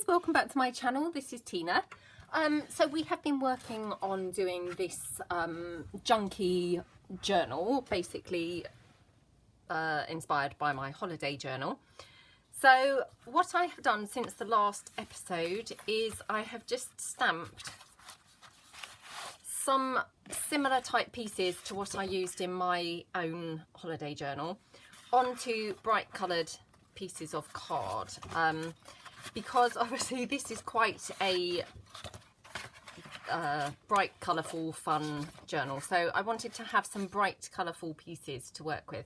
guys, welcome back to my channel. This is Tina. So we have been working on doing this junky journal, basically inspired by my holiday journal. So what I have done since the last episode is I have just stamped some similar type pieces to what I used in my own holiday journal onto bright coloured pieces of card, because obviously this is quite a bright, colourful, fun journal, so I wanted to have some bright, colourful pieces to work with.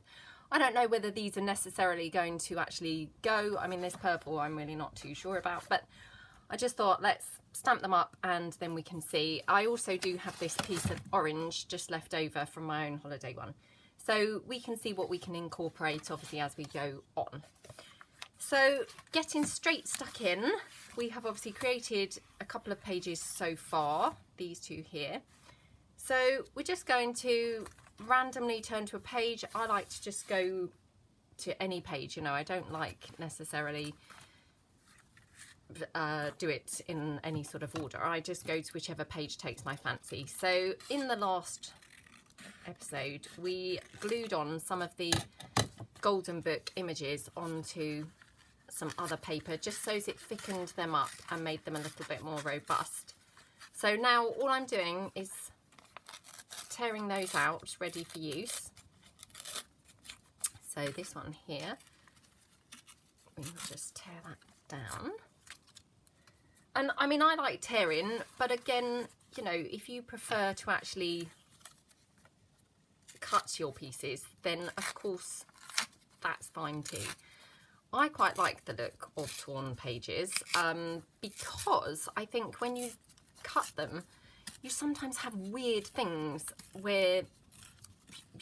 I don't know whether these are necessarily going to actually go. I mean, this purple I'm really not too sure about, but I just thought let's stamp them up and then we can see. I also do have this piece of orange just left over from my own holiday one, so we can see what we can incorporate obviously as we go on. So getting straight stuck in, we have obviously created a couple of pages so far, these two here. So we're just going to randomly turn to a page. I like to just go to any page, you know, I don't like necessarily do it in any sort of order. I just go to whichever page takes my fancy. So in the last episode, we glued on some of the Golden Book images onto some other paper just so as it thickened them up and made them a little bit more robust. So now all I'm doing is tearing those out ready for use. So this one here, we will just tear that down. And I mean, I like tearing, but again, you know, if you prefer to actually cut your pieces, then of course that's fine too. I quite like the look of torn pages because I think when you cut them, you sometimes have weird things where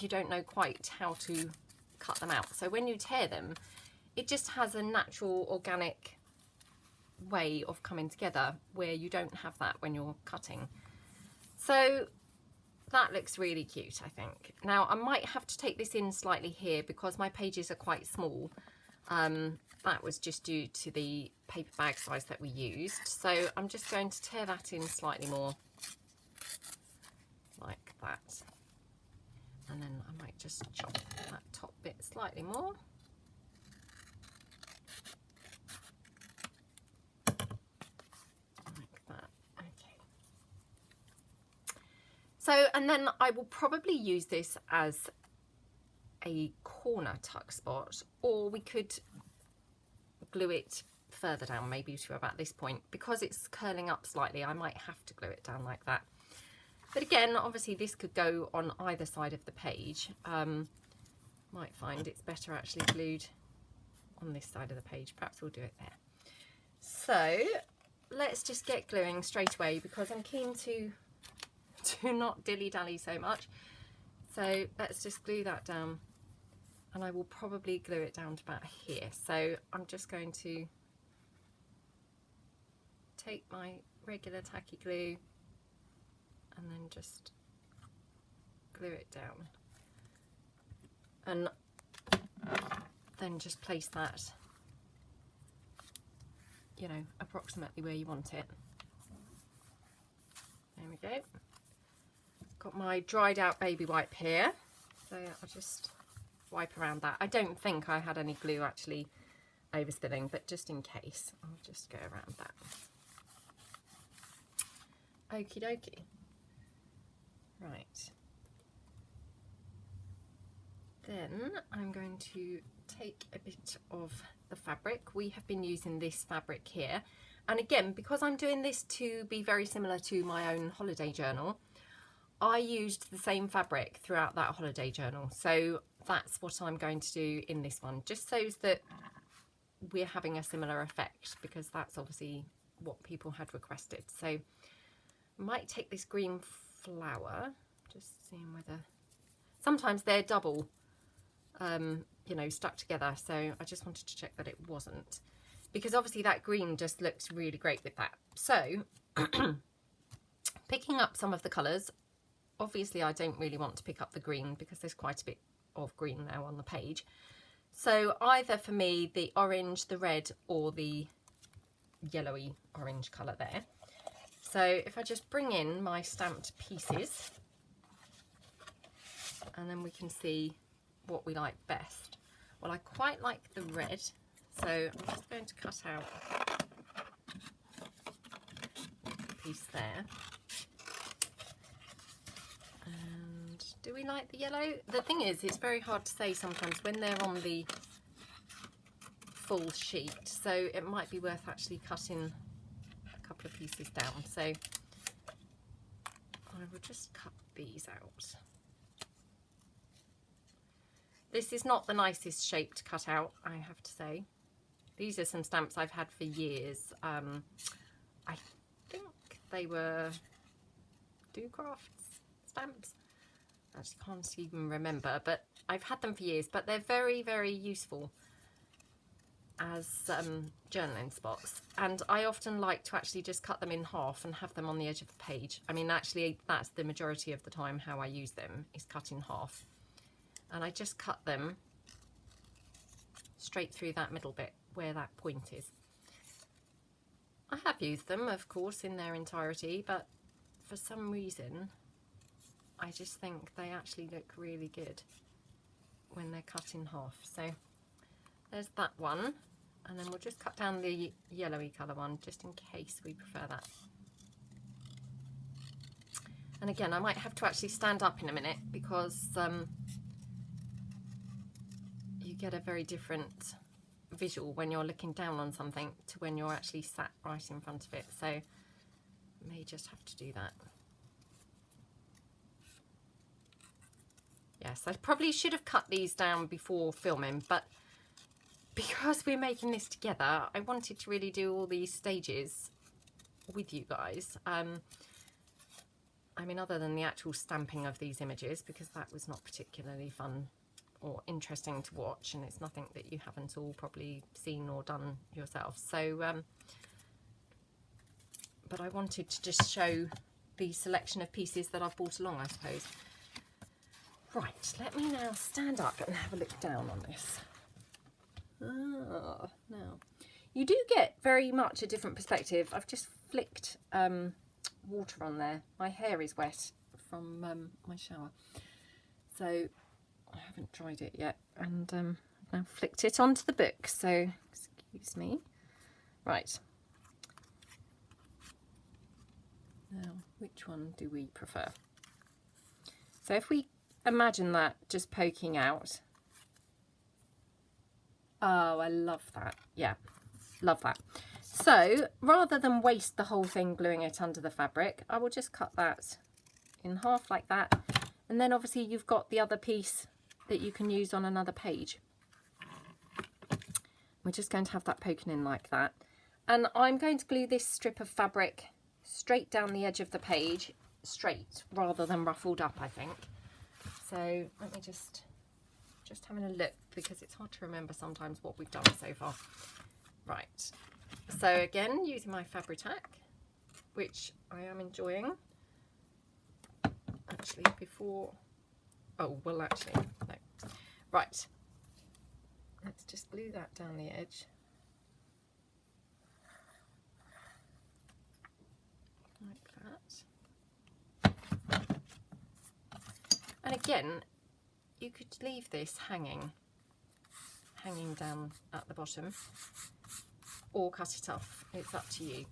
you don't know quite how to cut them out. So when you tear them, it just has a natural, organic way of coming together where you don't have that when you're cutting. So that looks really cute, I think. Now I might have to take this in slightly here because my pages are quite small. That was just due to the paper bag size that we used. So I'm just going to tear that in slightly more, like that. And then I might just chop that top bit slightly more. Like that, okay. So, and then I will probably use this as a corner tuck spot, or we could glue it further down, maybe to about this point. Because it's curling up slightly, I might have to glue it down like that. But again, obviously this could go on either side of the page. Might find it's better actually glued on this side of the page. Perhaps we'll do it there. So let's just get gluing straight away because I'm keen to not dilly-dally so much. So let's just glue that down. And I will probably glue it down to about here. So I'm just going to take my regular tacky glue and then just glue it down. And then just place that, you know, approximately where you want it. There we go. Got my dried out baby wipe here. So I'll just wipe around that. I don't think I had any glue actually overspilling, but just in case, I'll just go around that. Okie dokie. Right. Then I'm going to take a bit of the fabric. We have been using this fabric here. And again, because I'm doing this to be very similar to my own holiday journal, I used the same fabric throughout that holiday journal. So that's what I'm going to do in this one, just so that we're having a similar effect, because that's obviously what people had requested. So I might take this green flower, just seeing whether, sometimes they're double, you know, stuck together. So I just wanted to check that it wasn't, because obviously that green just looks really great with that. So picking up some of the colours, obviously I don't really want to pick up the green because there's quite a bit of green now on the page. So either for me, the orange, the red, or the yellowy orange colour there. So if I just bring in my stamped pieces, and then we can see what we like best. Well, I quite like the red, so I'm just going to cut out a piece there. And do we like the yellow? The thing is, it's very hard to say sometimes when they're on the full sheet, so it might be worth actually cutting a couple of pieces down. So I will just cut these out. This is not the nicest shape to cut out, I have to say. These are some stamps I've had for years. I think they were Do Crafts stamps. I just can't even remember, but I've had them for years. But they're very, very useful as journaling spots. And I often like to actually just cut them in half and have them on the edge of the page. I mean, actually, that's the majority of the time how I use them, is cut in half. And I just cut them straight through that middle bit where that point is. I have used them, of course, in their entirety, but for some reason I just think they actually look really good when they're cut in half. So there's that one, and then we'll just cut down the yellowy colour one just in case we prefer that. And again, I might have to actually stand up in a minute because you get a very different visual when you're looking down on something to when you're actually sat right in front of it. So I may just have to do that. Yes, I probably should have cut these down before filming, but because we're making this together, I wanted to really do all these stages with you guys. I mean, other than the actual stamping of these images, because that was not particularly fun or interesting to watch, and it's nothing that you haven't all probably seen or done yourself. So, but I wanted to just show the selection of pieces that I've brought along, I suppose. Right, let me now stand up and have a look down on this. Ah, now, you do get very much a different perspective. I've just flicked water on there. My hair is wet from my shower, so I haven't dried it yet, and I've now flicked it onto the book, so excuse me. Right, now which one do we prefer? So if we imagine that just poking out. Oh, I love that. Yeah, love that. So rather than waste the whole thing gluing it under the fabric, I will just cut that in half like that. And then obviously you've got the other piece that you can use on another page. We're just going to have that poking in like that. And I'm going to glue this strip of fabric straight down the edge of the page, straight rather than ruffled up, I think. So let me just having a look, because it's hard to remember sometimes what we've done so far. Right, so again, using my Fabri-Tac, which I am enjoying. Actually, before, oh, well, actually, no. Right, let's just glue that down the edge. Like that. And again, you could leave this hanging down at the bottom, or cut it off. It's up to you.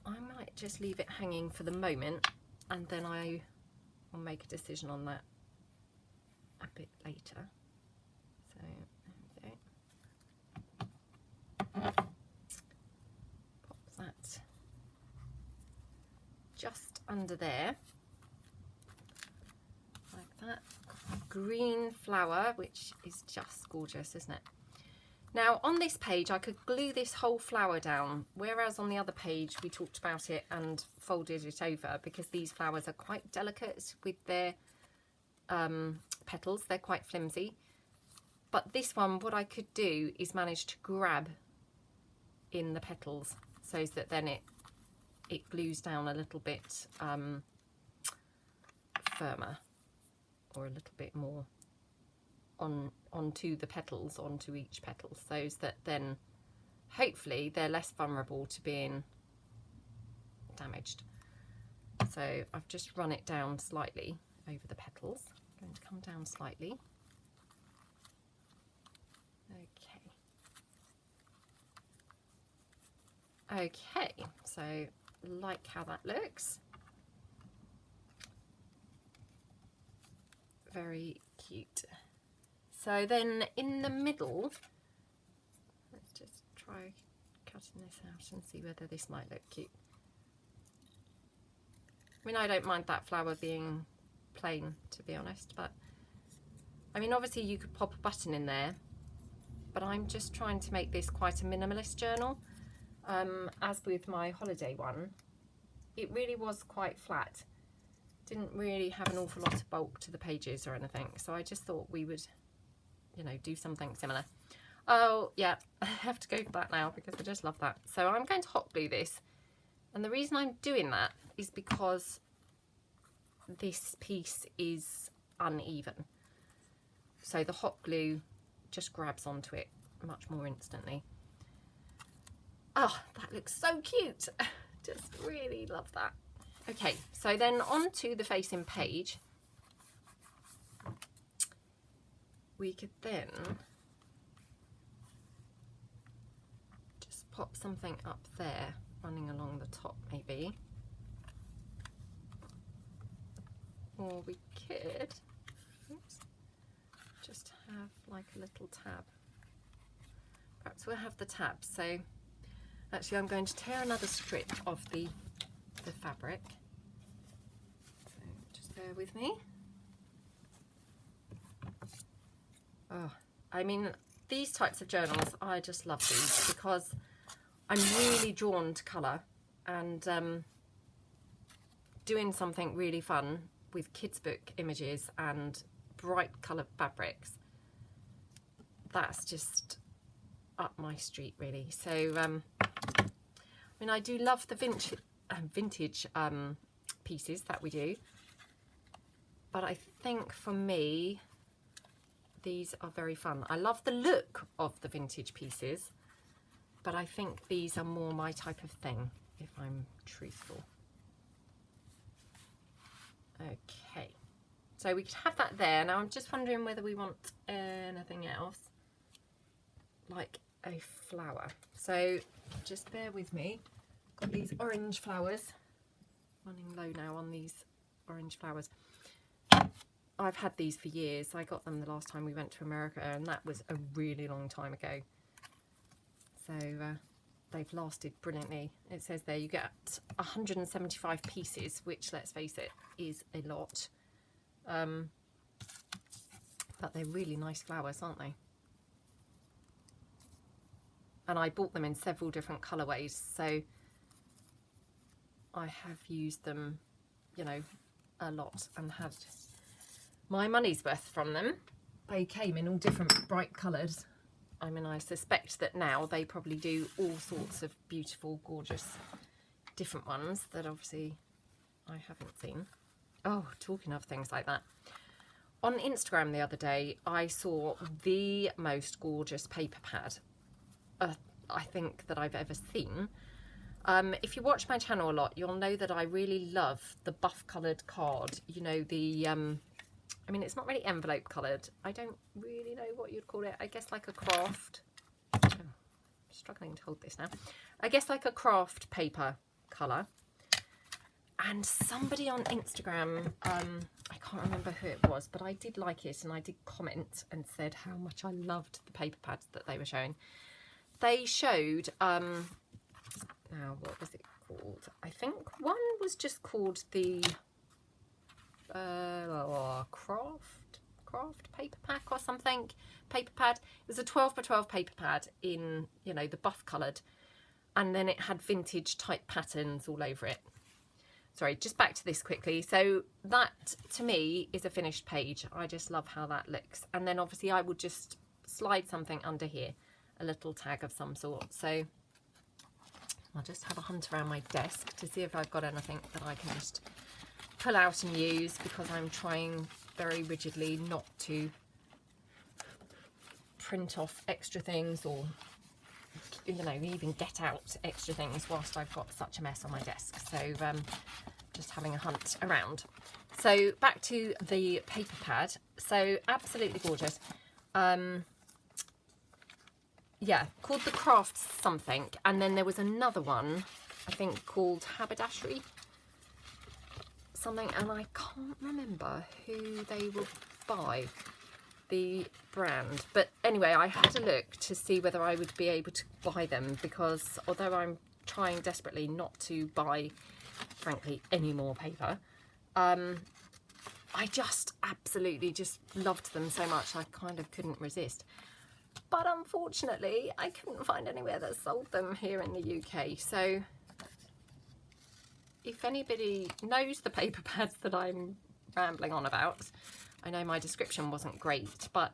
I might just leave it hanging for the moment, and then I will make a decision on that a bit later. So there we go. Pop that just under there, like that. Green flower, which is just gorgeous, isn't it? Now on this page I could glue this whole flower down, whereas on the other page we talked about it and folded it over, because these flowers are quite delicate with their petals. They're quite flimsy. But this one, what I could do is manage to grab in the petals so that then it glues down a little bit firmer, or a little bit more onto the petals, onto each petal, so that then hopefully they're less vulnerable to being damaged. So I've just run it down slightly over the petals. I'm going to come down slightly. Okay, so like how that looks. Very cute. So then in the middle, let's just try cutting this out and see whether this might look cute. I mean, I don't mind that flower being plain, to be honest, but I mean, obviously you could pop a button in there, but I'm just trying to make this quite a minimalist journal. As with my holiday one, it really was quite flat. Didn't really have an awful lot of bulk to the pages or anything, so I just thought we would, you know, do something similar. Oh yeah, I have to go for that now because I just love that. So I'm going to hot glue this, and the reason I'm doing that is because this piece is uneven, so the hot glue just grabs onto it much more instantly. Oh, that looks so cute. Just really love that. Okay, so then on to the facing page. We could then just pop something up there, running along the top maybe. Or we could, oops, just have like a little tab. Perhaps we'll have the tab. So actually I'm going to tear another strip of the fabric. So just bear with me. Oh, I mean, these types of journals, I just love these because I'm really drawn to colour, and doing something really fun with kids' book images and bright coloured fabrics, that's just up my street really. So I mean, I do love the vintage pieces that we do, but I think for me these are very fun. I love the look of the vintage pieces, but I think these are more my type of thing, if I'm truthful. Okay, so we could have that there. Now I'm just wondering whether we want anything else, like a flower. So just bear with me. Got these orange flowers, running low now on these orange flowers. I've had these for years. I got them the last time we went to America, and that was a really long time ago. So they've lasted brilliantly. It says there you get 175 pieces, which, let's face it, is a lot. But they're really nice flowers, aren't they? And I bought them in several different colourways, so I have used them, you know, a lot and had my money's worth from them. They came in all different bright colours. I mean, I suspect that now they probably do all sorts of beautiful, gorgeous, different ones that obviously I haven't seen. Oh, talking of things like that. On Instagram the other day, I saw the most gorgeous paper pad I think that I've ever seen. If you watch my channel a lot, you'll know that I really love the buff coloured card. You know, the I mean, it's not really envelope coloured. I don't really know what you'd call it. I guess like a craft. Oh, I'm struggling to hold this now. I guess like a craft paper colour. And somebody on Instagram, I can't remember who it was, but I did like it, and I did comment and said how much I loved the paper pads that they were showing. They showed, now what was it called? I think one was just called the craft paper pack or something, paper pad. It was a 12 by 12 paper pad in, you know, the buff coloured, and then it had vintage type patterns all over it. Sorry, just back to this quickly. So that to me is a finished page. I just love how that looks. And then obviously I would just slide something under here, a little tag of some sort. So I'll just have a hunt around my desk to see if I've got anything that I can just pull out and use, because I'm trying very rigidly not to print off extra things or you know, even get out extra things whilst I've got such a mess on my desk. So just having a hunt around. So back to the paper pad. So absolutely gorgeous. Yeah, called the Craft something, and then there was another one I think called Haberdashery something, and I can't remember who they were by, the brand. But anyway, I had a look to see whether I would be able to buy them, because although I'm trying desperately not to buy, frankly, any more paper, I just absolutely just loved them so much I kind of couldn't resist. But unfortunately, I couldn't find anywhere that sold them here in the UK. So if anybody knows the paper pads that I'm rambling on about, I know my description wasn't great, but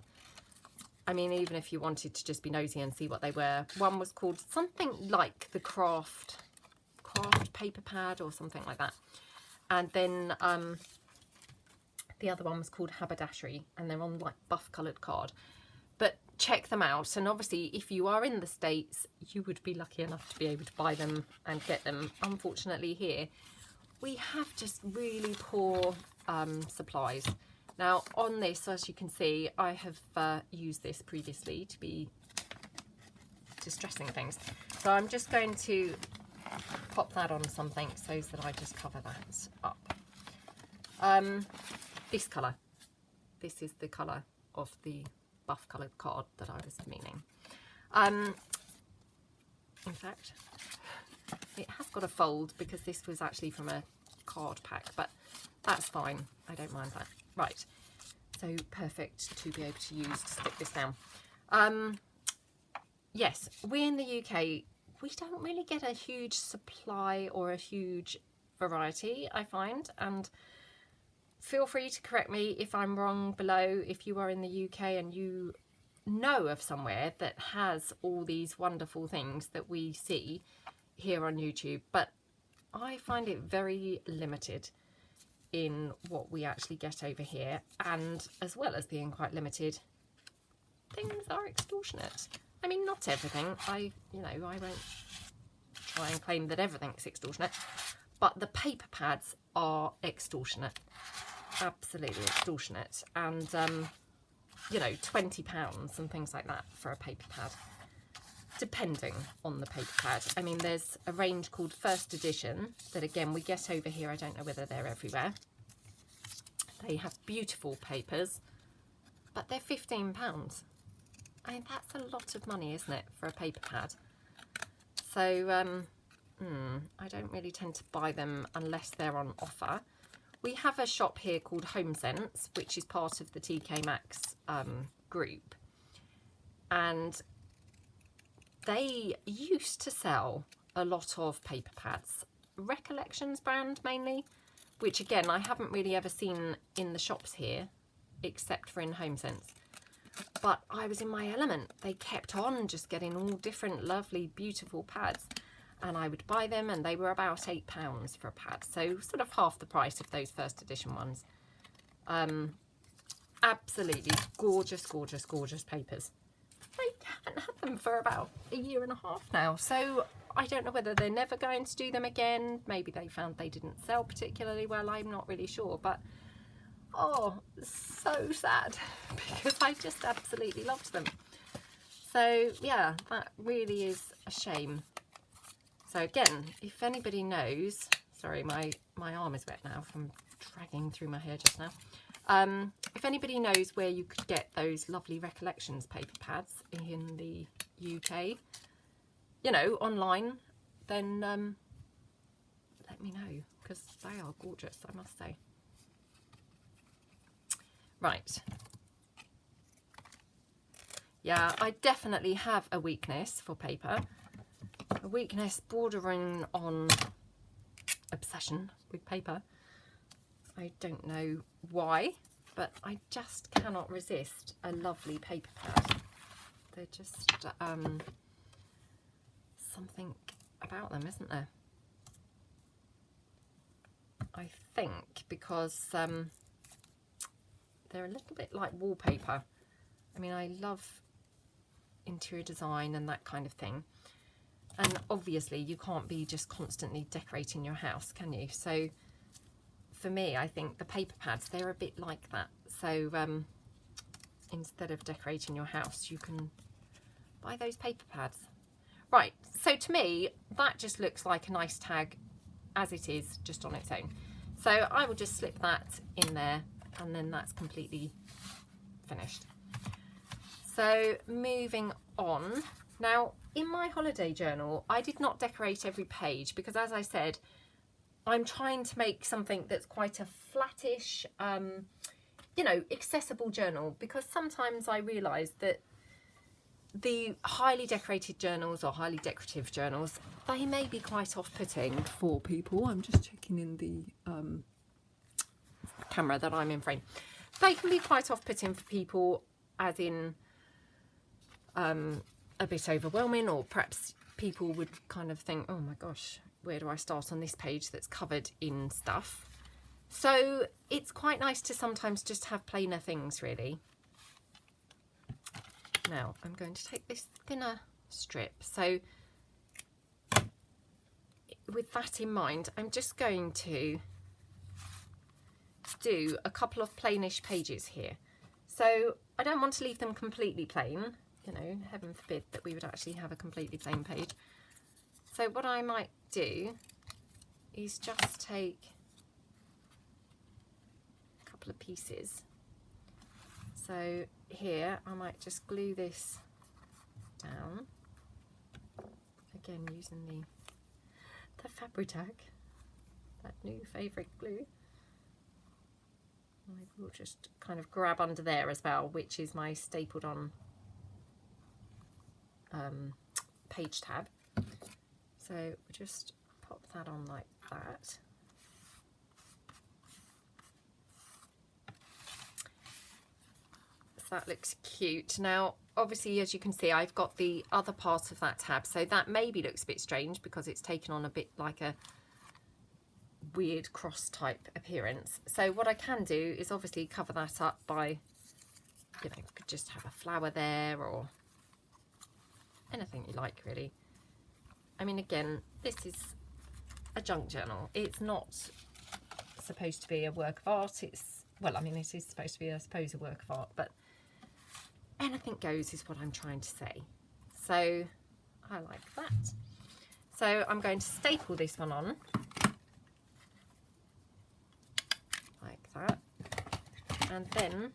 I mean, even if you wanted to just be nosy and see what they were, one was called something like the Craft paper pad or something like that. And then the other one was called Haberdashery, and they're on like buff coloured card. But check them out, and obviously if you are in the States, you would be lucky enough to be able to buy them and get them. Unfortunately here we have just really poor supplies. Now on this, as you can see, I have used this previously to be distressing things, so I'm just going to pop that on something so that I just cover that up. This colour, this is the colour of the buff coloured card that I was meaning. In fact, it has got a fold because this was actually from a card pack, but that's fine, I don't mind that. Right, so perfect to be able to use to stick this down. Yes, we in the UK, we don't really get a huge supply or a huge variety, I find, and feel free to correct me if I'm wrong below if you are in the UK and you know of somewhere that has all these wonderful things that we see here on YouTube. But I find it very limited in what we actually get over here, and as well as being quite limited, things are extortionate. I mean, not everything. I won't try and claim that everything's extortionate, but the paper pads are extortionate. Absolutely extortionate. And you know, £20 and things like that for a paper pad, depending on the paper pad. I mean, there's a range called First Edition that again we get over here. I don't know whether they're everywhere. They have beautiful papers, but they're £15. I mean, that's a lot of money, isn't it, for a paper pad? So I don't really tend to buy them unless they're on offer. We have a shop here called Home Sense, which is part of the TK Maxx group, and they used to sell a lot of paper pads, Recollections brand mainly, which again I haven't really ever seen in the shops here except for in Home Sense. But I was in my element. They kept on just getting all different lovely beautiful pads, and I would buy them, and they were about £8 for a pad, so sort of half the price of those First Edition ones. Absolutely gorgeous, gorgeous, gorgeous papers. I haven't had them for about a year and a half now, so I don't know whether they're never going to do them again. Maybe they found they didn't sell particularly well, I'm not really sure, but oh, so sad, because I just absolutely loved them. So yeah, that really is a shame. So again, if anybody knows, sorry, my arm is wet now from dragging through my hair just now. If anybody knows where you could get those lovely Recollections paper pads in the UK, you know, online, then let me know, because they are gorgeous, I must say. Right. Yeah, I definitely have a weakness for paper. A weakness bordering on obsession with paper. I don't know why, but I just cannot resist a lovely paper pad. They're just something about them, isn't there? I think because they're a little bit like wallpaper. I mean, I love interior design and that kind of thing, And obviously you can't be just constantly decorating your house, can you? So for me, I think the paper pads, they're a bit like that. So instead of decorating your house, you can buy those paper pads. Right, so to me, that just looks like a nice tag as it is, just on its own. So I will just slip that in there, and then that's completely finished. So moving on. Now, in my holiday journal, I did not decorate every page because, as I said, I'm trying to make something that's quite a flattish, you know, accessible journal, because sometimes I realise that the highly decorated journals or highly decorative journals, they may be quite off-putting for people. I'm just checking in the camera that I'm in frame. They can be quite off-putting for people, as in a bit overwhelming, or perhaps people would kind of think, oh my gosh, where do I start on this page that's covered in stuff? So it's quite nice to sometimes just have plainer things, really. Now I'm going to take this thinner strip. So with that in mind, I'm just going to do a couple of plainish pages here. So I don't want to leave them completely plain, you know, heaven forbid that we would actually have a completely plain page. So what I might do is just take a couple of pieces. So here I might just glue this down, again using the Shabbydabbydoodah, that new favourite glue. I will just kind of grab under there as well, which is my stapled on page tab. So we'll just pop that on like that. So that looks cute. Now obviously, as you can see, I've got the other part of that tab, so that maybe looks a bit strange because it's taken on a bit like a weird cross type appearance. So what I can do is obviously cover that up by, you know, could just have a flower there or anything you like, really. I mean, again, this is a junk journal. It's not supposed to be a work of art. It's, well, I mean, it is supposed to be, I suppose, a work of art, but anything goes is what I'm trying to say. So I like that. So I'm going to staple this one on like that, and then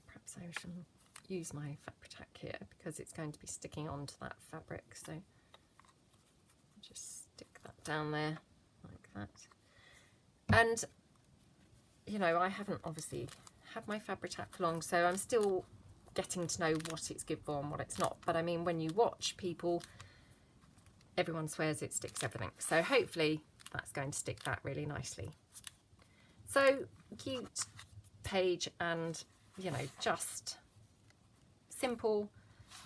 perhaps I should use my Shabbydabbydoodah here because it's going to be sticking onto that fabric, so just stick that down there like that. And you know, I haven't obviously had my Shabbydabbydoodah for long, so I'm still getting to know what it's good for and what it's not. But I mean, when you watch people, everyone swears it sticks everything. So hopefully that's going to stick that really nicely. So cute page, and you know, just simple,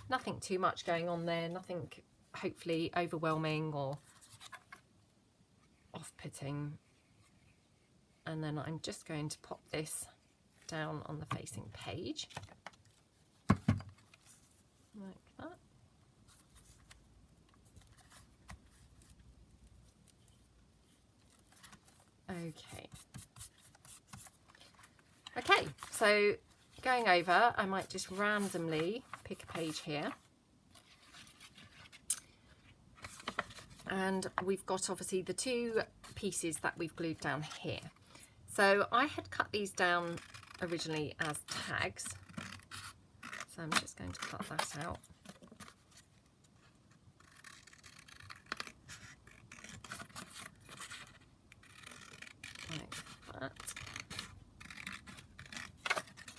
nothing too much going on there, nothing hopefully overwhelming or off-putting. And then I'm just going to pop this down on the facing page like that. Okay, so going over, I might just randomly pick a page here. And we've got obviously the two pieces that we've glued down here. So I had cut these down originally as tags, so I'm just going to cut that out. Like that.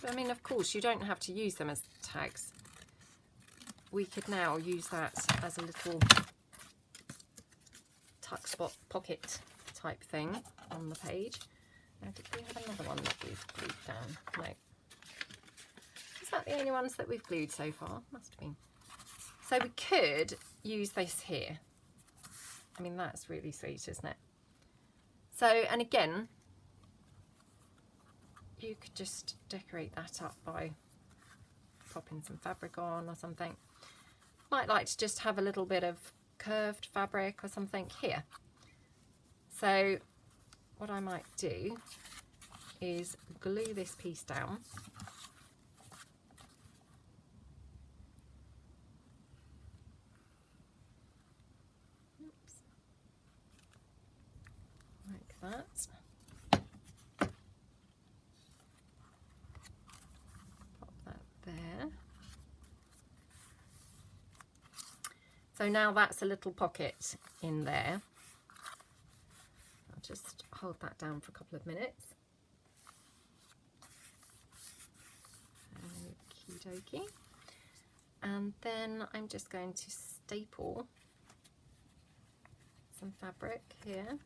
But I mean, of course, you don't have to use them as tags. We could now use that as a little tuck spot pocket type thing on the page. Now, did we have another one that we've glued down? No. Is that the only ones that we've glued so far? Must have been. So we could use this here. I mean, that's really sweet, isn't it? So, and again, you could just decorate that up by popping some fabric on or something. Might like to just have a little bit of curved fabric or something here. So what I might do is glue this piece down. Oops. Like that. Pop that there. So now that's a little pocket in there. I'll just hold that down for a couple of minutes. Okie dokie. And then I'm just going to staple some fabric here.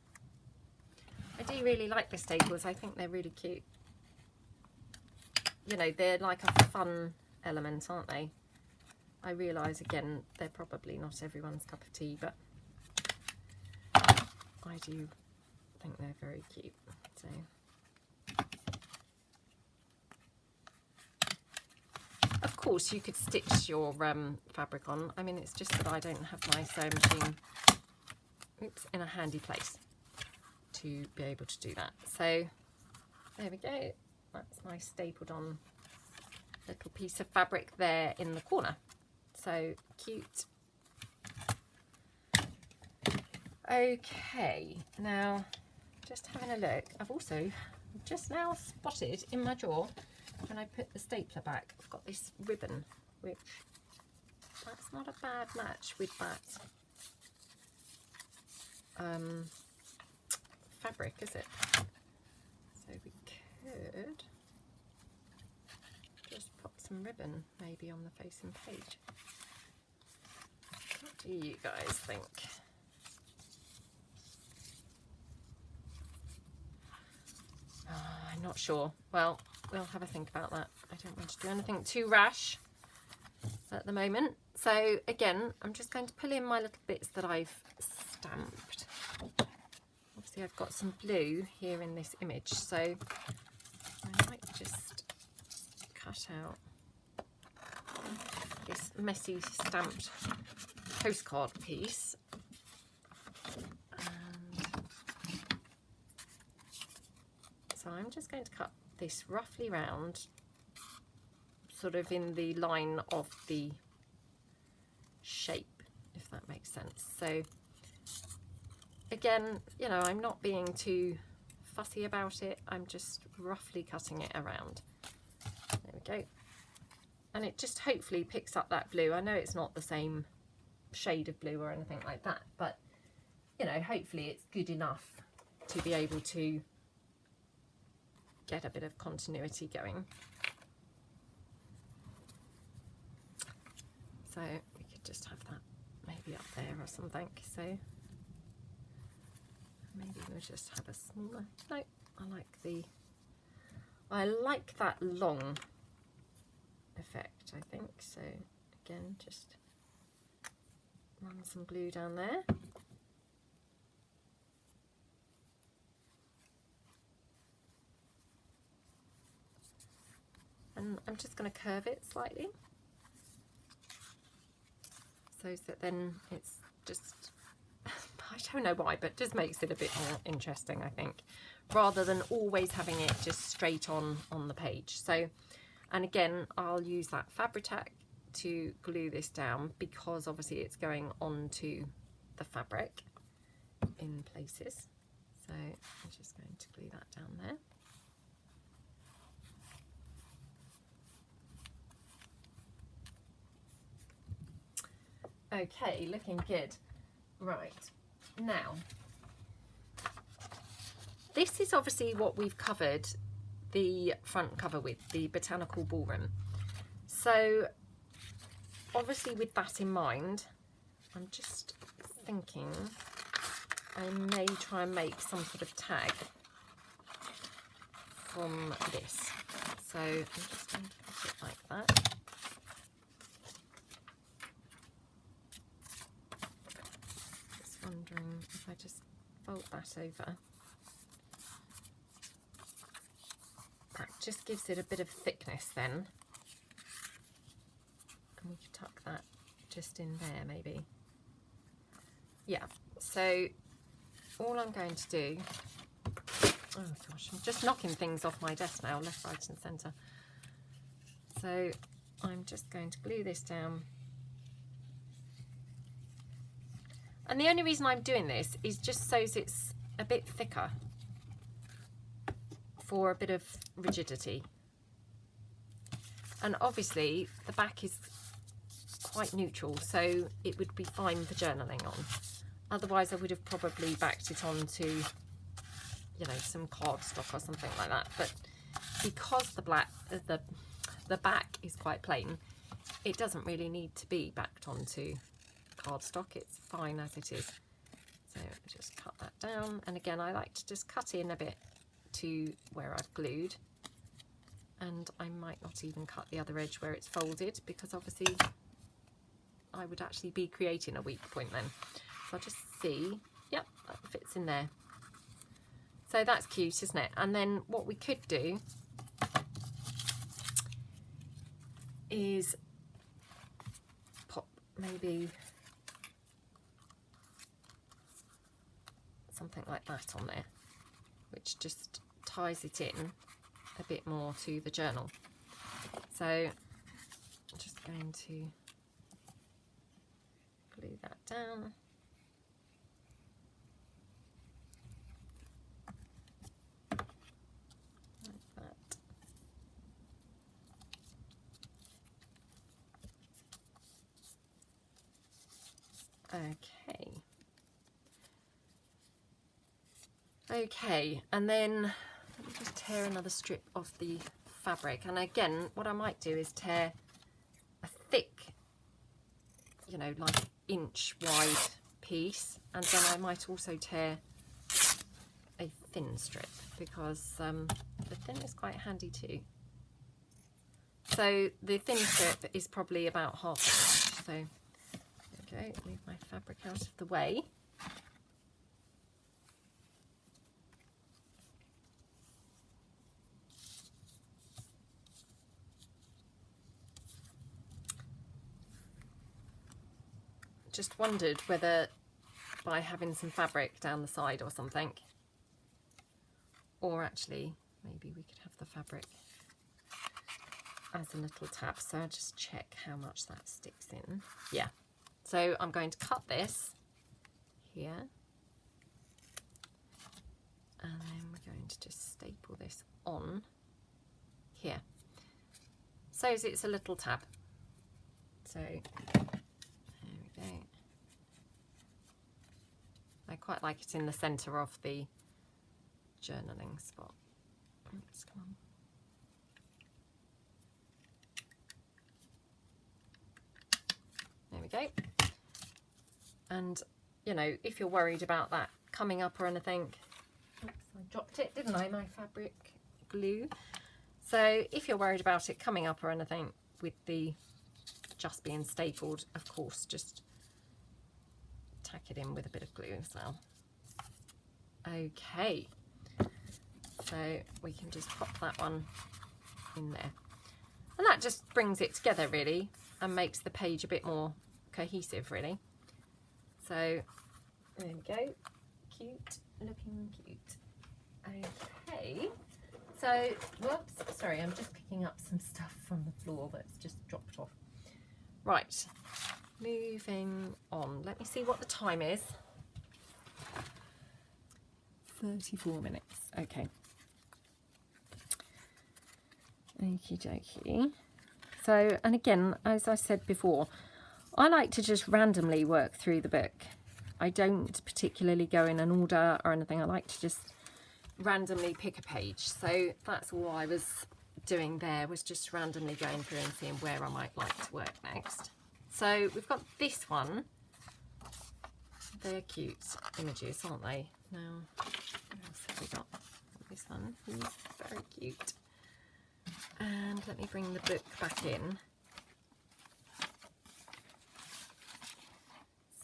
I do really like the staples. I think they're really cute. You know, they're like a fun element, aren't they? I realise, again, they're probably not everyone's cup of tea, but I do think they're very cute. So of course you could stitch your fabric on. I mean, it's just that I don't have my sewing machine in a handy place to be able to do that. So there we go. That's my stapled on little piece of fabric there in the corner. So cute. Okay, now just having a look, I've also just now spotted in my drawer, when I put the stapler back, I've got this ribbon, which that's not a bad match with that fabric, is it? So we could just pop some ribbon maybe on the facing page. What do you guys think? I'm not sure. Well, we'll have a think about that. I don't want to do anything too rash at the moment. So again, I'm just going to pull in my little bits that I've stamped. Obviously I've got some blue here in this image, so I might just cut out this messy stamped postcard piece. So I'm just going to cut this roughly round, sort of in the line of the shape, if that makes sense. So again, you know, I'm not being too fussy about it. I'm just roughly cutting it around. There we go. And it just hopefully picks up that blue. I know it's not the same shade of blue or anything like that, but you know, hopefully it's good enough to be able to get a bit of continuity going. So we could just have that maybe up there or something. So maybe we'll just have a smaller, no, I like that long effect, I think. So again, just run some glue down there. And I'm just going to curve it slightly, so that then it's just, I don't know why, but just makes it a bit more interesting, I think, rather than always having it just straight on the page. So, and again, I'll use that Fabri-Tac to glue this down, because obviously it's going onto the fabric in places. So I'm just going to glue that down there. Okay, looking good. Right, now, this is obviously what we've covered the front cover with, the Botanical Ballroom. So obviously with that in mind, I'm just thinking I may try and make some sort of tag from this. So I'm just going to put it like that. Wondering if I just fold that over, that just gives it a bit of thickness then. just in there maybe. Yeah, so all I'm going to do, oh gosh, I'm just knocking things off my desk now, left, right and centre. So I'm just going to glue this down. And the only reason I'm doing this is just so it's a bit thicker for a bit of rigidity. And obviously the back is quite neutral, so it would be fine for journaling on. Otherwise I would have probably backed it onto, you know, some cardstock or something like that. But because the back is quite plain, it doesn't really need to be backed onto cardstock. It's fine as it is. So just cut that down, and again I like to just cut in a bit to where I've glued, and I might not even cut the other edge where it's folded, because obviously I would actually be creating a weak point then. So I'll just see, yep, that fits in there. So that's cute, isn't it? And then what we could do is pop maybe something like that on there, which just ties it in a bit more to the journal. So I'm just going to glue that down. Like that. Okay. Okay, and then let me just tear another strip of the fabric. And again, what I might do is tear a thick, you know, like inch wide piece, and then I might also tear a thin strip, because the thin is quite handy too. So the thin strip is probably about half an inch. So there we go, move my fabric out of the way. Just wondered whether by having some fabric down the side or something, or actually maybe we could have the fabric as a little tab. So I'll just check how much that sticks in. Yeah, so I'm going to cut this here, and then we're going to just staple this on here, so it's a little tab. So I quite like it in the centre of the journaling spot. Oops, come on. There we go. And, you know, if you're worried about that coming up or anything, oops, I dropped it, didn't I, my fabric glue. So if you're worried about it coming up or anything with the just being stapled, of course, just tack it in with a bit of glue as well. Okay, so we can just pop that one in there, and that just brings it together really and makes the page a bit more cohesive really. So there we go, cute, looking cute. Okay, so whoops, sorry, I'm just picking up some stuff from the floor that's just dropped off. Right, moving on. Let me see what the time is. 34 minutes. Okay. Okie dokie. So, and again, as I said before, I like to just randomly work through the book. I don't particularly go in an order or anything. I like to just randomly pick a page. So that's all I was doing there, was just randomly going through and seeing where I might like to work next. So we've got this one. They're cute images, aren't they? Now, what else have we got? This one, he's very cute. And let me bring the book back in.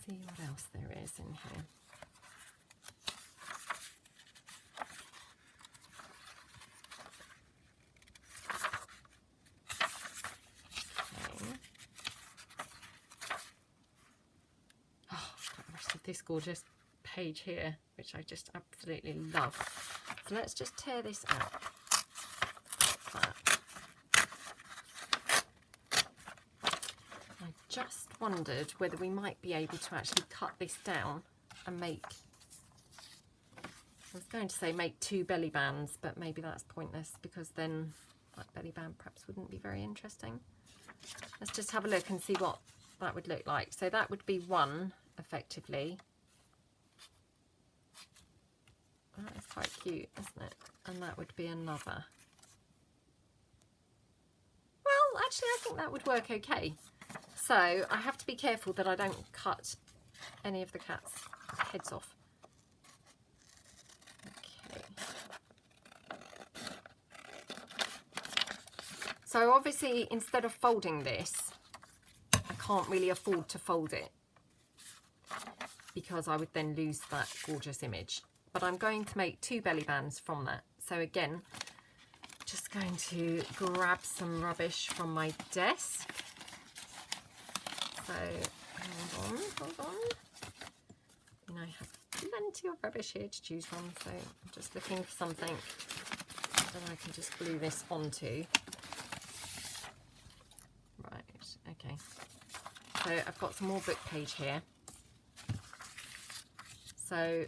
See what else there is in here. this gorgeous page here, which I just absolutely love. So let's just tear this out. Like that. I just wondered whether we might be able to actually cut this down and make, I was going to say make 2 belly bands, but maybe that's pointless because then that belly band perhaps wouldn't be very interesting. Let's just have a look and see what that would look like. So that would be one, effectively. That is quite cute, isn't it? And that would be another. Well, actually, I think that would work okay. So I have to be careful that I don't cut any of the cat's heads off. Okay. So obviously, instead of folding this, I can't really afford to fold it because I would then lose that gorgeous image. But I'm going to make 2 belly bands from that. So again, just going to grab some rubbish from my desk. So hold on. And I have plenty of rubbish here to choose from. So I'm just looking for something that I can just glue this onto. Right, okay. So I've got some more book page here. So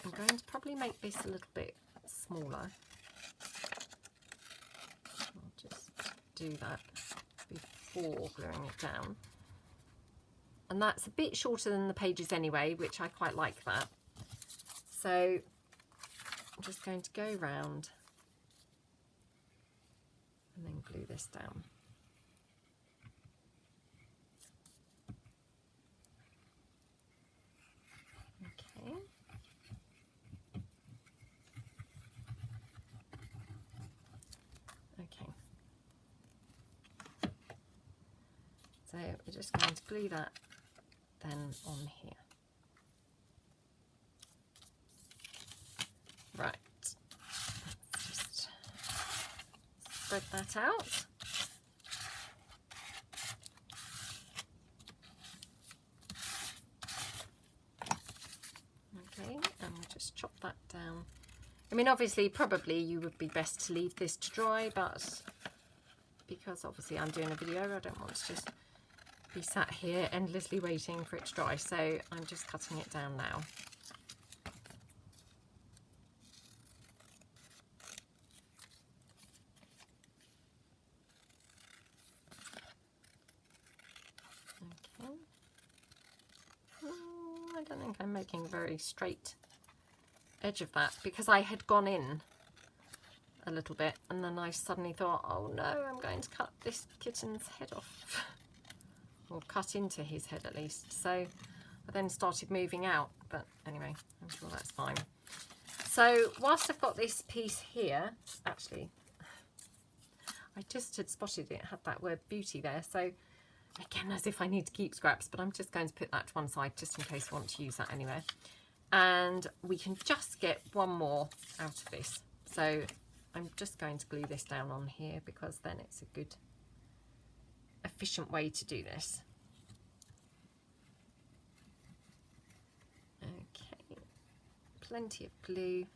I'm going to probably make this a little bit smaller. I'll just do that before gluing it down. And that's a bit shorter than the pages anyway, which I quite like that. So I'm just going to go round and then glue this down. Okay. Okay. So we're just going to glue that then on here. Right. Let's just spread that out. Okay, and we'll just chop that down. I mean, obviously, probably you would be best to leave this to dry, but because obviously I'm doing a video, I don't want to just be sat here endlessly waiting for it to dry. So I'm just cutting it down now. Okay. I don't think I'm making a very straight edge of that because I had gone in a little bit and then I suddenly thought, oh no, I'm going to cut this kitten's head off. Or cut into his head at least. So I then started moving out, but anyway, I'm sure that's fine. So whilst I've got this piece here, actually, I just had spotted it had that word beauty there. So again, as if I need to keep scraps, but I'm just going to put that to one side just in case I want to use that anywhere. And we can just get one more out of this. So I'm just going to glue this down on here because then it's a good efficient way to do this. Okay, plenty of glue.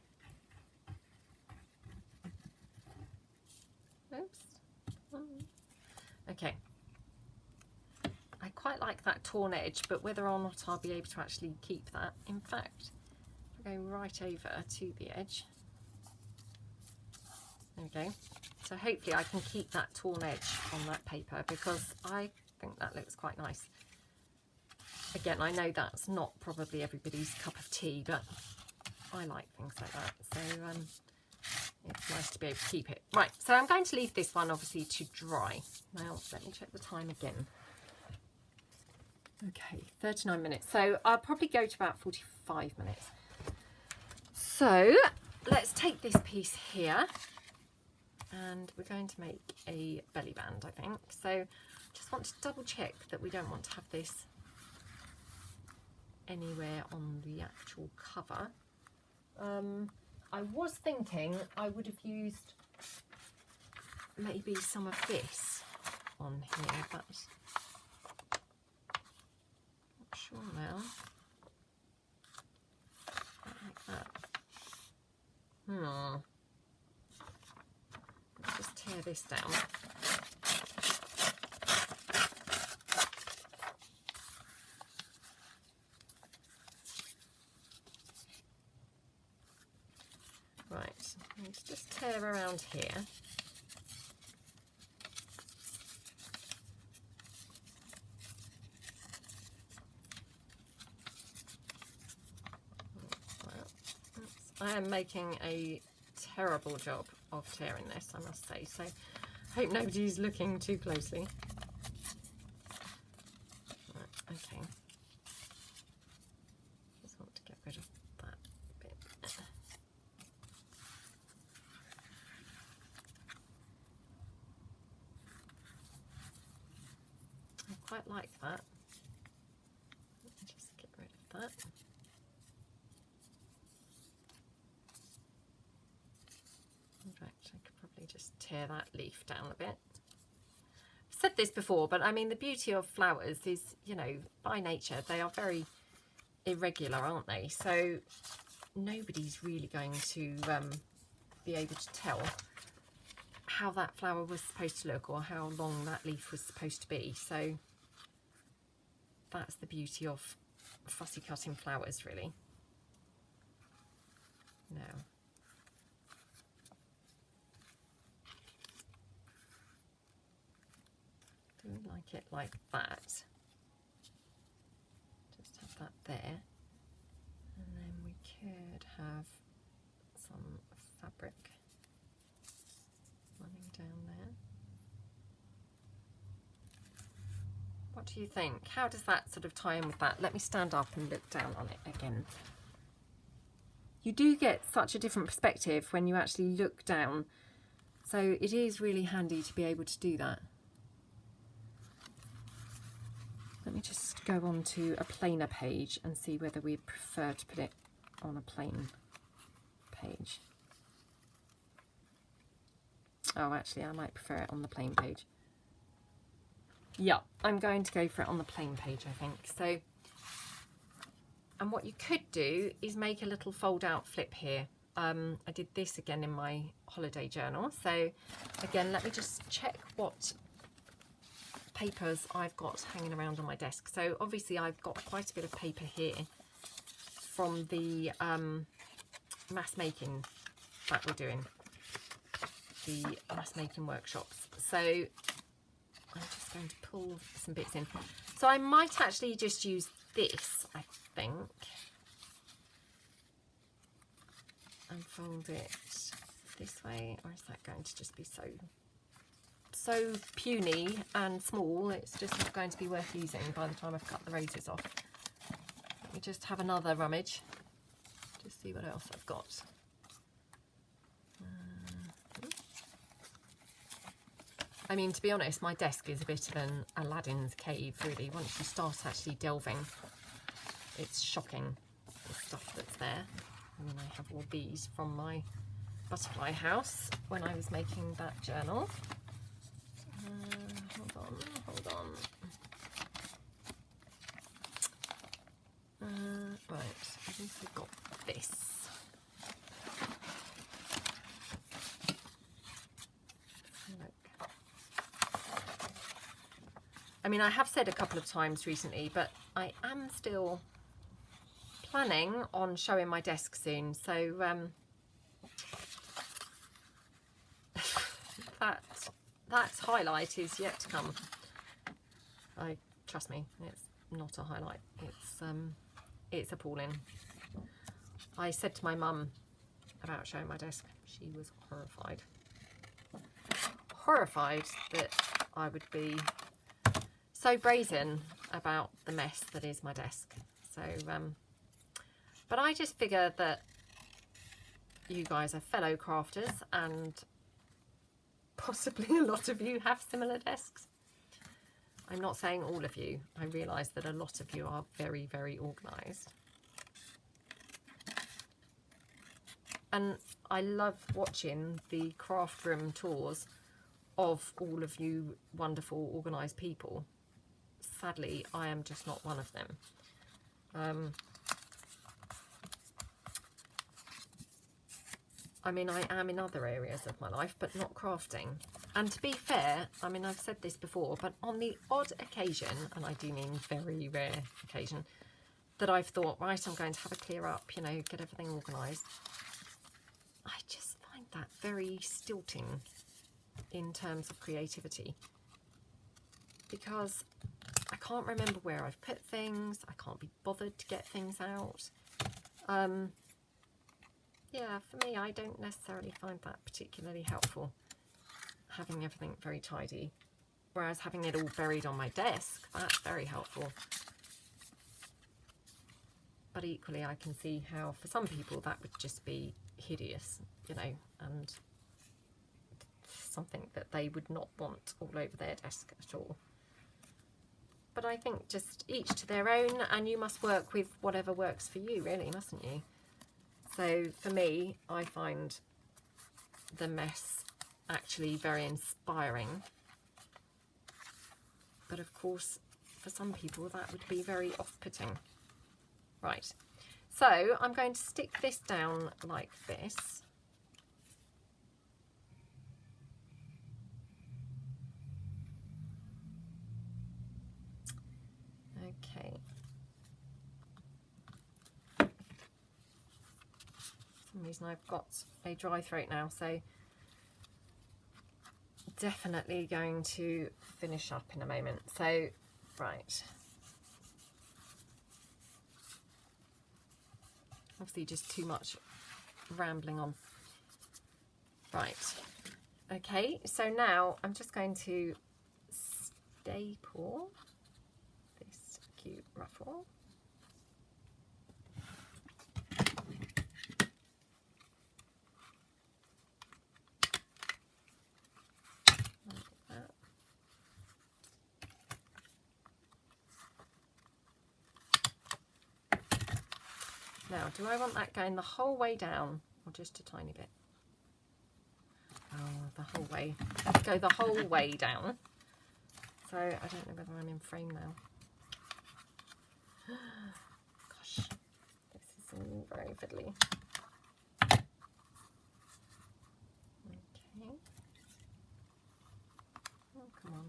Oops. Okay. I quite like that torn edge, but whether or not I'll be able to actually keep that. In fact, I'll go right over to the edge. There we go. So hopefully I can keep that torn edge on that paper because I think that looks quite nice. Again, I know that's not probably everybody's cup of tea, but I like things like that. So it's nice to be able to keep it. Right, so I'm going to leave this one obviously to dry. Now, let me check the time again. Okay, 39 minutes. So I'll probably go to about 45 minutes. So let's take this piece here. And we're going to make a belly band, I think. So just want to double check that we don't want to have this anywhere on the actual cover. I was thinking I would have used maybe some of this on here, but not sure now. this down. Right, let's just tear around here. I am making a terrible job of tearing this, I must say, so I hope nobody's looking too closely. Right, okay. Just want to get rid of that bit. I quite like that. Just get rid of that. In fact, I could probably just tear that leaf down a bit. I've said this before, but I mean, the beauty of flowers is, you know, by nature, they are very irregular, aren't they? So nobody's really going to be able to tell how that flower was supposed to look or how long that leaf was supposed to be. So that's the beauty of fussy cutting flowers, really. Now, do we like it like that? Just have that there. And then we could have some fabric running down there. What do you think? How does that sort of tie in with that? Let me stand up and look down on it again. You do get such a different perspective when you actually look down. So it is really handy to be able to do that. Let me just go on to a plainer page and see whether we prefer to put it on a plain page. Oh, actually, I might prefer it on the plain page. Yeah, I'm going to go for it on the plain page, I think. So, and what you could do is make a little fold out flip here. I did this again in my holiday journal. So again, let me just check what papers I've got hanging around on my desk. So obviously I've got quite a bit of paper here from the mass making that we're doing, the mass making workshops. So I'm just going to pull some bits in. So I might actually just use this, I think, and fold it this way, or is that going to just be so puny and small, it's just not going to be worth using by the time I've cut the roses off. Let me just have another rummage, just see what else I've got. I mean, to be honest, my desk is a bit of an Aladdin's cave, really. Once you start actually delving, it's shocking, the stuff that's there. And then I have all these from my butterfly house when I was making that journal. Hold on. Right, I think we've got this. Look. I mean, I have said a couple of times recently, but I am still planning on showing my desk soon, so that highlight is yet to come. Trust me, it's not a highlight. It's appalling. I said to my mum about showing my desk. She was horrified. Horrified that I would be so brazen about the mess that is my desk. So, but I just figure that you guys are fellow crafters and possibly a lot of you have similar desks. I'm not saying all of you. I realise that a lot of you are very, very organised. And I love watching the craft room tours of all of you wonderful, organised people. Sadly, I am just not one of them. I mean, I am in other areas of my life, but not crafting. And to be fair, I mean, I've said this before, but on the odd occasion, and I do mean very rare occasion, that I've thought, right, I'm going to have a clear up, you know, get everything organised, I just find that very stilting in terms of creativity, because I can't remember where I've put things, I can't be bothered to get things out. Yeah, for me, I don't necessarily find that particularly helpful, having everything very tidy, whereas having it all buried on my desk, that's very helpful. But equally, I can see how for some people that would just be hideous, you know, and something that they would not want all over their desk at all. But I think just each to their own, and you must work with whatever works for you, really, mustn't you? So for me, I find the mess actually very inspiring. But of course, for some people, that would be very off-putting. Right, so I'm going to stick this down like this. Okay. For some reason I've got a dry throat now, so definitely going to finish up in a moment. So, right. Obviously just too much rambling on. Right. Okay, so now I'm just going to staple this cute ruffle. Now, do I want that going the whole way down or just a tiny bit? Oh, the whole way. Let's go the whole way down. So, I don't know whether I'm in frame now. Gosh, this is all very fiddly. Okay. Oh, come on.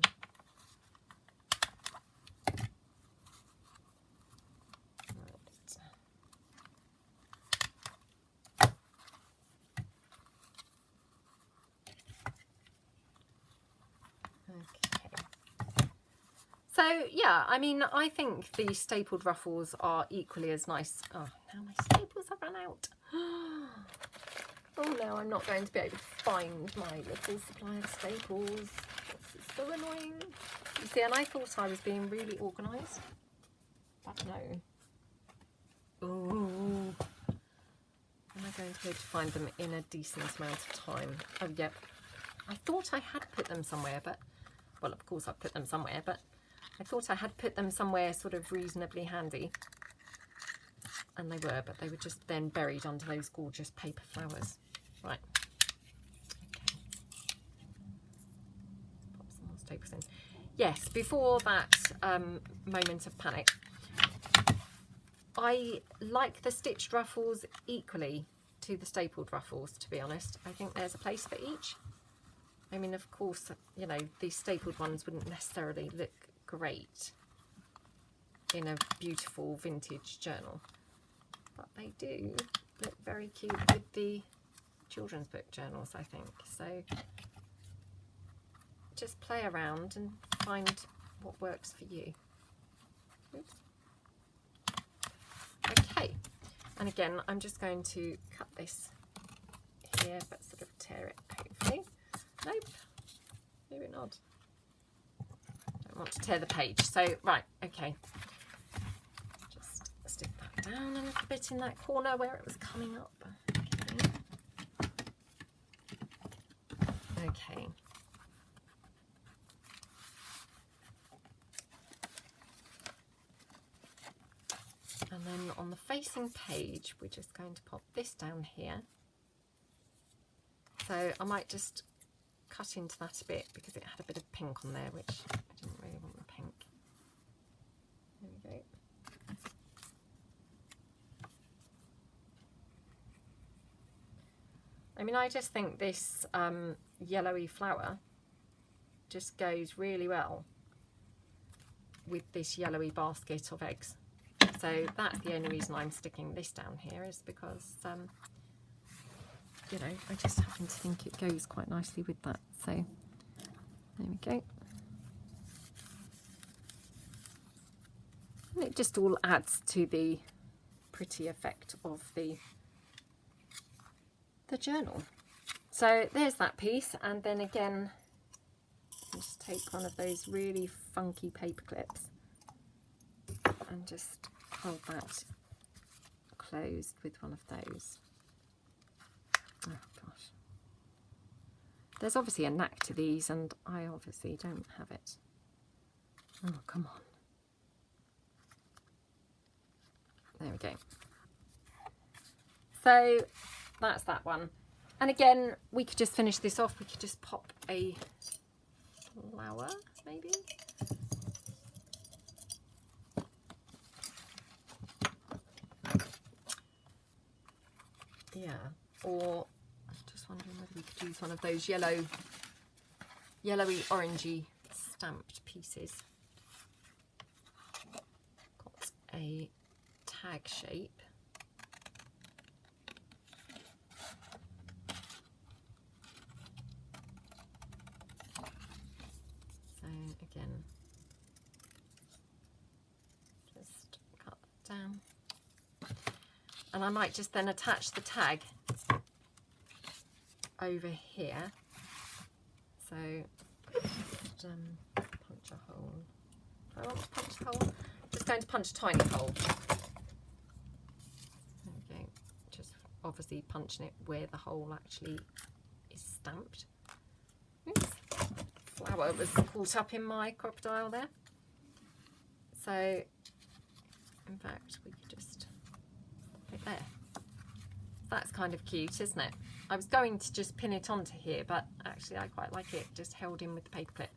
So yeah, I mean, I think the stapled ruffles are equally as nice. Oh, now my staples have run out. Oh no, I'm not going to be able to find my little supply of staples. This is so annoying. You see, and I thought I was being really organised, but no. Oh, am I going to be able to find them in a decent amount of time? Oh, yep. I thought I had put them somewhere, but, well, of course I've put them somewhere, but I thought I had put them somewhere sort of reasonably handy. And they were, but they were just then buried under those gorgeous paper flowers. Right. Okay. Pop some more staples in. Yes, before that moment of panic, I like the stitched ruffles equally to the stapled ruffles, to be honest. I think there's a place for each. I mean, of course, you know, these stapled ones wouldn't necessarily look great in a beautiful vintage journal, but they do look very cute with the children's book journals, I think. So just play around and find what works for you. Oops. Okay, and again, I'm just going to cut this here, but sort of tear it, hopefully. Nope, maybe not. Don't want to tear the page. So, right, okay. Just stick that down a little bit in that corner where it was coming up. Okay. Okay. And then on the facing page, we're just going to pop this down here. So I might just cut into that a bit because it had a bit of pink on there, which I didn't really want the pink. There we go. I mean, I just think this yellowy flower just goes really well with this yellowy basket of eggs. So that's the only reason I'm sticking this down here, is because you know, I just happen to think it goes quite nicely with that. So there we go. And it just all adds to the pretty effect of the journal. So there's that piece, and then again, just take one of those really funky paper clips and just hold that closed with one of those. Oh gosh. There's obviously a knack to these, and I obviously don't have it. Oh, come on. There we go. So that's that one. And again, we could just finish this off. We could just pop a flower, maybe. Yeah, or I'm just wondering whether we could use one of those yellowy orangey stamped pieces. Got a tag shape. So again, just cut that down. And I might just then attach the tag over here. So just, punch a hole. Do I want to punch a hole? Just going to punch a tiny hole. There we go. Just obviously punching it where the hole actually is stamped. Oops. Flower was caught up in my crocodile there. So in fact, we could just put it there. That's kind of cute, isn't it? I was going to just pin it onto here, but actually I quite like it just held in with the paper clip.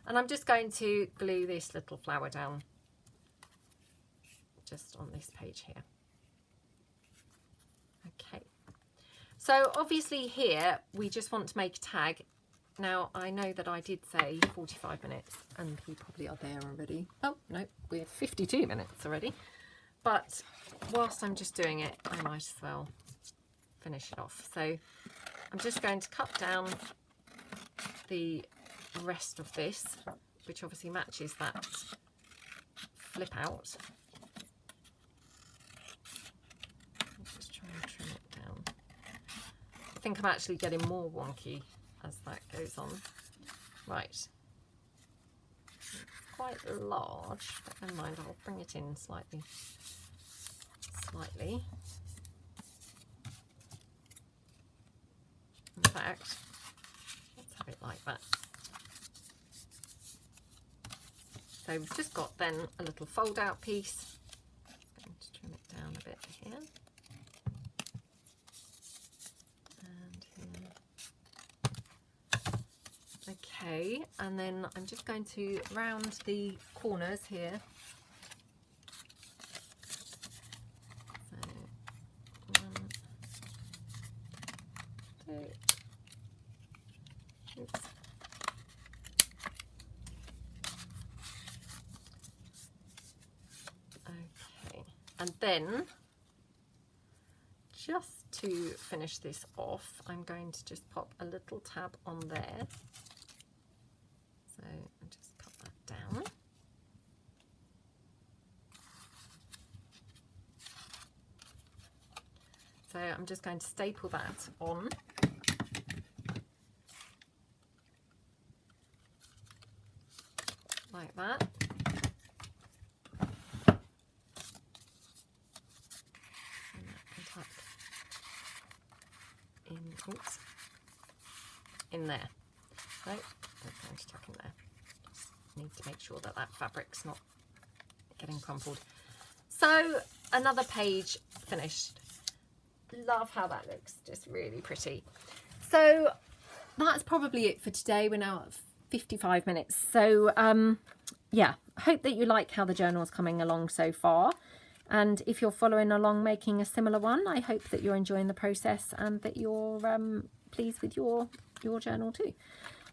And I'm just going to glue this little flower down just on this page here. Okay. So obviously here we just want to make a tag. Now I know that I did say 45 minutes and we probably are there already. Oh no, we're 52 minutes already. But whilst I'm just doing it, I might as well finish it off. So I'm just going to cut down the rest of this, which obviously matches that flip out. I'll just try and trim it down. I think I'm actually getting more wonky as that goes on. Right. It's quite large, but never mind, I'll bring it in slightly. In fact, let's have it like that. So we've just got then a little fold out piece. I'm going to trim it down a bit here. And here. Okay, and then I'm just going to round the corners here. And then, just to finish this off, I'm going to just pop a little tab on there. So I'll just cut that down. So I'm just going to staple that on. Like that. Oops, in there. No, I'm going to tuck in there. Just need to make sure that that fabric's not getting crumpled. So another page finished. Love how that looks, just really pretty. So that's probably it for today. We're now at 55 minutes. So yeah, I hope that you like how the journal's coming along so far. And if you're following along making a similar one, I hope that you're enjoying the process and that you're pleased with your journal too.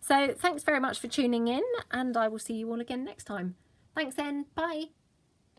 So thanks very much for tuning in, and I will see you all again next time. Thanks then, bye.